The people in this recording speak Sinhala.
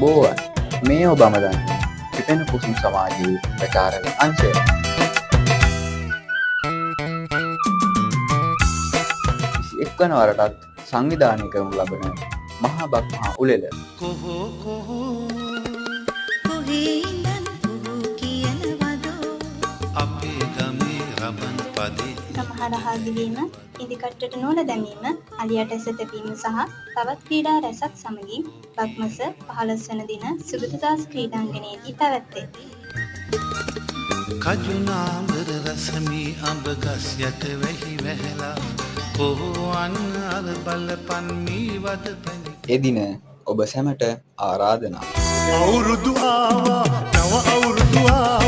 බෝවන් මේ ඔබම දන්නේ පිපෙන කුසුම් සමාජයේ ප්‍රචාරක අංශය. එක්වන වරටත් සංවිධානය කරනු ලබන මහා බක් මහා උළෙල සමහර හාගිවීම, ඉදිකට්ටට නූල දැමීම, අලියට ඇස තැබීම සහ තවත් ක්‍රීඩා රැසක් සමගින් බක්මස 15 වන දින සුගතදාස ක්‍රීඩාංගණයේදී පැවැත්වේ. කජුනාඹර රසමී අඹ ගස් යට වැහි වැහැලා කොහොන් අර බලපන් මී වද පැණි. එදින ඔබ සැමට ආරාධනා. අවුරුදු ආවා නව අවුරුදු ආවා